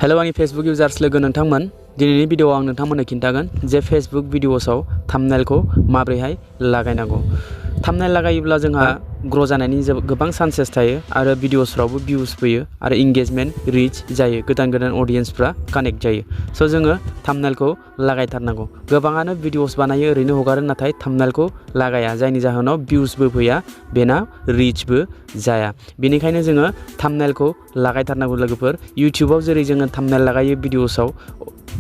Hello आंनि Facebook इउजार्स लोगो नोंथांमोन दिनैनि भिडिअआव आं नोंथांमोननो खिन्थागोन जे फेसबुक भिडिअसआव थाम्बनेलखौ माबोरैहाय लागायनांगौ। थाम्बनेल लागायोब्ला जोंहा ग्र' जानायनि गोबां चान्सेस थायो आरो भिडिअसफ्रावबो भिउस फैयो आरो इंगेजमेन्ट रिच जायो, गोदान अडियेन्सफ्रा कानेक्ट जायो। स' जोङो थाम्बनेलखौ लागायथारनांगौ। गोबाङानो भिडिअस बानायो ओरैनो हगारो, नाथाय थाम्बनेलखौ लागाया, जायनि जाहोनाव भिउसबो फैया, बेना रिचबो जाया। बेनिखायनो जोङो थाम्बनेलखौ लागायथारनांगौ लोगोफोर। इउटिउबाव जेरै जोङो थाम्बनेल लागायो भिडिअसआव,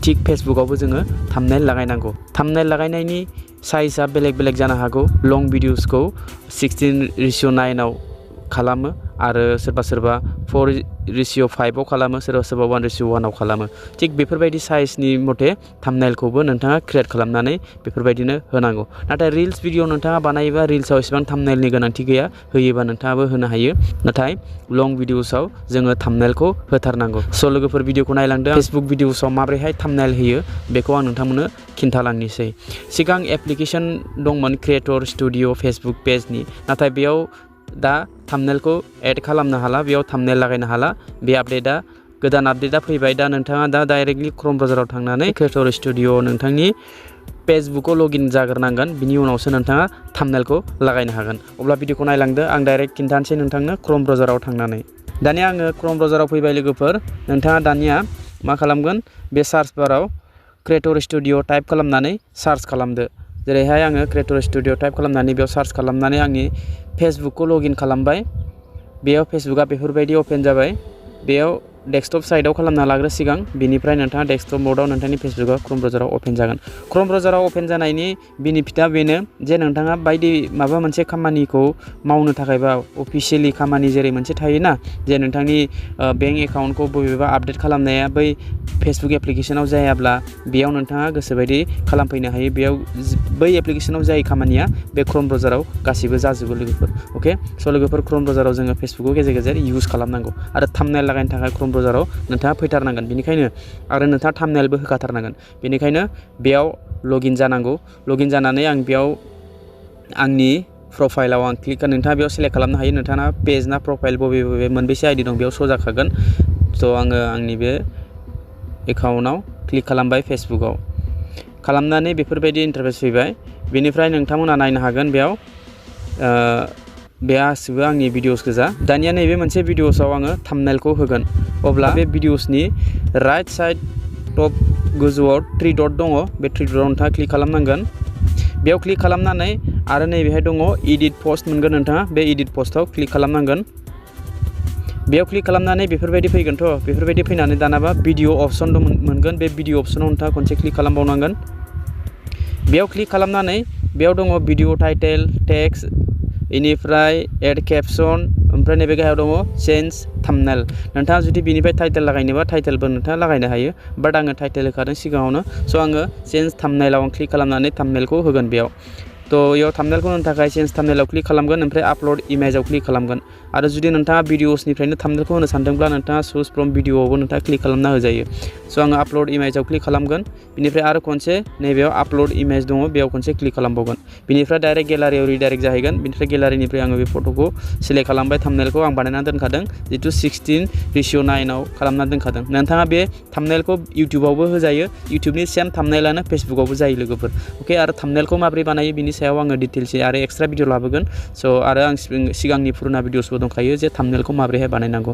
थिक फेसबुकआवबो जोङो थाम्बनेल लागायनांगौ। थाम्बनेल लागायनायनि साइजआ बेलेग जानो हागौ। लं भिडिअसखौ 16:9 खालामो आरो सोरबा 4:5 खालामो, सोरबा 1:1 खालामो। थिक बेफोरबायदि साइजनि मथे थाम्बनेलखौबो नोंथाङा क्रियेट खालामनानै बेफोरबायदिनो होनांगौ। नाथाय रिल्स भिडिअ नोंथाङा बानायोबा रिल्सआव एसेबां थाम्बनेलनि गोनांथि गैया, होयोबा नोंथाङाबो होनो हायो। नाथाय लं भिडिअसआव जोङो थाम्बनेलखौ होथारनांगौ। स' लोगोफोर भिडिअखौ नायलांदों। फेसबुक भिडिअसआव माबोरैहाय थाम्बनेल होयो बेखौ आं नोंथांमोननो खिन्थालांनोसै। सिगां एप्लिकेसन दंमोन क्रिएटर स्टुडिअ फेसबुक पेजनि, नाथाय बेयाव दा थाम्बनेलखौ एड खालामनो हाला, बेयाव थाम्बनेल लागायनो हाला। बे गोदान आपडेटआ फैबाय। दा नोंथाङा डाइरेक्टलि क्रोम ब्राउजाराव थांनानै क्रिएटर स्टुडिअ नोंथांनि फेसबुकआव लगइन जाग्रोनांगोन, बिनि उनावसो नोंथाङा थाम्बनेलखौ लागायनो हागोन। अब्ला भिडिअखौ नायलांदो, आं डाइरेक्ट खिन्थानोसै नोंथांनो क्रोम ब्राउजाराव थांनानै। दानिया आङो क्रोम ब्राउजाराव फैबाय लोगोफोर। नोंथाङा दानिया मा खालामगोन, बे सार्च बाराव क्रिएटर स्टुडिअ टाइप खालामनानै सार्च खालामदो। जेरैहाय आङो क्रिएटर स्टुडिअ टाइप खालामनानै बेयाव सार्च खालामनानै आंनि फेसबुकखौ लगइन खालामबाय। बेयाव फेसबुकआ बेफोरबायदि अपेन जाबाय। बेयाव डेस्कटप साइडआव खालामना लाग्रो सिगां, बिनिफ्राय नोंथाङा डेस्कटप मोडआव नोंथांनि फेसबुकआ क्रोम ब्राउजाराव अपेन जागोन। क्रोम ब्राउजाराव अपेन जानायनि बेनिफिटआ बेनो जे नोंथाङा माबा मोनसे खामानिखौ मावनो थाखाय बा अफिसियेलि खामानि जेरै मोनसे थायोना, जे नोंथांनि बेंक एकाउन्टखौ बबेबा आपडेट खालामनाया बै फेसबुक एप्लिकेसनाव जायाब्ला बेयाव नोंथाङा गोसोबायदि खालामफैनो हायो। बेयाव बै एप्लिकेसनाव जाय खामानिया बे क्रोम ब्राउजाराव गासिबो जाजोबो लोगोफोर। अके, स' लोगोफोर क्रोम ब्राउजाराव जोङो फेसबुकखौ गेजेर इउज खालामनांगौ आरो थाम्बनेल लागायनो थाखाय क्रोम ब्राउजाराव नोंथाङा फैथारनांगोन। बेनिखायनो आरो नोंथाङा थाम्बनेलबो होखाथारनांगोन। बेनिखायनो बेयाव लगइन जानांगौ। लगइन जानानै आं बेयाव आंनि प्रफाइलाव आं नोंथाङा बेयाव सेलेक्ट खालामनो हायो। नोंथाङा पेज ना प्रफाइल बबे मोनबेसे आइडि दं बेयाव श' जाखागोन। स' आङो आंनि बे एकाउन्टाव क्लिक खालामबाय। फेसबुकआव खालामनानै बेफोरबायदि इन्टारफेस फैबाय। बेनिफ्राय नोंथांमोना नायनो हागोन बेयाव बे गासिबो आंनि भिडिअस गोजा। दानिया नैबे मोनसे भिडिअसआव आङो थाम्बनेलखौ होगोन। अब्ला बे भिडिअसनि राइट साइड टप गोजौआव 3 डट दङ। बे 3 डटआव नोंथाङा क्लिक खालामनांगोन। बेयाव क्लिक खालामनानै आरो नैबेहाय दङ इडिट पस्ट मोनगोन। नोंथाङा बे इडिट पस्टआव क्लिक खालामनांगोन। बेयाव क्लिक खालामनानै बेफोरबायदि फैगोनथ'। बेफोरबायदि फैनानै दानाबा भिडिअ अपसन मोनगोन। बे भिडिअ अपसनाव नोंथाङा खनसे क्लिक खालामबावनांगोन। बेयाव क्लिक खालामनानै बेयाव दङ भिडिअ टाइटेल, टेक्स्ट, बेनिफ्राय एड केपसन, ओमफ्राय नैबे गाहायाव दङ चेन्ज थाम्बनेल। नोंथाङा जुदि बिनिफ्राय टाइटेल लागायनोबा टाइटेलबो नोंथाङा लागायनो हायो, बाट आङो टाइटेल होखादों सिगाङावनो। स' आङो चेन्ज थाम्बनेलाव आं क्लिक खालामनानै थाम्बनेलखौ होगोन बेयाव। बेयाव थाम्बनेलखौ होनो थाखाय चेन्ज थाम्बनेलाव क्लिक खालामगोन, ओमफ्राय आपल'ड इमेजाव क्लिक खालामगोन। आरो जुदि नोंथाङा भिडिअसनिफ्रायनो थाम्बनेलखौ होनो सानदोंब्ला नोंथाङा चुज फ्रम भिडिअआवबो नोंथाङा क्लिक खालामना होजायो। स' आङो आपल'ड इमेजाव क्लिक खालामगोन। बिनिफ्राय आरो खनसे नैबेयाव आपल'ड इमेज दङ, बेयाव खनसे क्लिक खालामबावगोन। बिनिफ्राय डाइरेक्ट गेलारियाव रिडाइरेक्ट जाहैगोन। बिनिफ्राय गेलारिनिफ्राय आङो बे फट'खौ सिलेक्ट खालामबाय। थाम्बनेलखौ आं बानायना दोनखादों, जितु 16:9 खालामना दोनखादों। नोंथाङा बे थाम्बनेलखौ इउटिउबावबो होजायो। इउटिउबनि सेम थाम्बनेलानो फेसबुकआवबो जायो लोगोफोर। अके, आरो थाम्बनेलखौ माबोरै बानायो बिनि सायाव आङो डिटेल्सै आरो एक्सट्रा भिडिअ लाबोगोन। स' आरो आं सिगांनि पुरुना भिडिअसबो दंखायो जे थाम्बनेलखौ माबोरैहाय बानायनांगौ।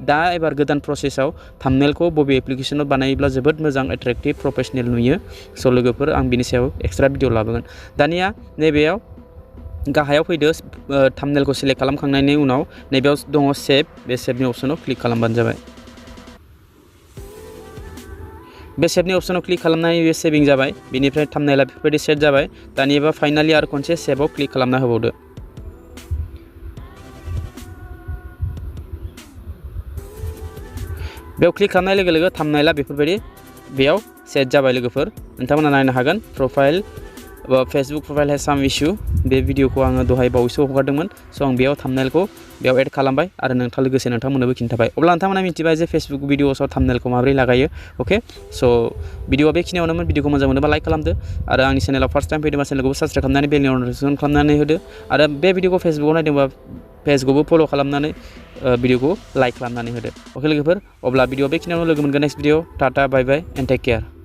दा एबार गोदान प्रसेसआव थाम्बनेलखौ बबे एप्लिकेसनाव बानायोब्ला जोबोद मोजां, एट्रेक्टिभ, प्रफेसनेल नुयो। स' लोगोफोर आं बिनि सायाव एक्सट्रा भिडिअ लाबोगोन। दानिया नैबेयाव गाहायाव फैदो। थाम्बनेलखौ सेलेक्ट खालामखांनायनि उनाव नैबेयाव दङ सेभ। बे सेभनि अपसनाव क्लिक खालामबानो जाबाय। बे सेभनि अपसनाव क्लिक खालामनानै बे सेभिं जाबाय। बेनिफ्राय थाम्बनेला बेफोरबायदि सेट जाबाय। दानियाबा फाइनालि आरो खनसे सेभआव क्लिक खालामना होबावदो। बेयाव क्लिक खालामनाय लोगो लोगो थाम्बनेला बेफोरबायदि बेयाव सेट जाबाय लोगोफोर। नोंथांमोना नायनो हागोन प्रफाइल फेसबुक प्रफाइल हेज साम इशू बे भिडिअखौ आङो दहाय बावैसो हगारदोंमोन स' आं बेयाव थाम्बनेलखौ बेयाव एड खालामबाय आरो लोगोसे नोंथांमोननोबो खिन्थाबाय अब्ला नोंथांमोना मिथिबाय जे फेसबुक भिडिअसआव थाम्बनेलखौ माबोरै लागायो अके स' भिडिअआ बेखिनियावनोमोन भिडिअखौ मोजां मोनोबा लाइक खालामदो आरो आंनि चेनेलाव फार्स्ट टाइम फैदोंबा चेनेलखौबो साबसक्राइब खालामनानै बेलनि नटिफिकेसन खालामनानै होदो आरो बे भिडिअखौ फेसबुकाव नायदोंबा पेजखौबो फल' खालामनानै भिडिअखौ लाइक खालामनानै होदो अके लोगोफोर अब्ला भिडिअ बेखिनियावनो लोगो मोनगोन next video tata bye bye and take care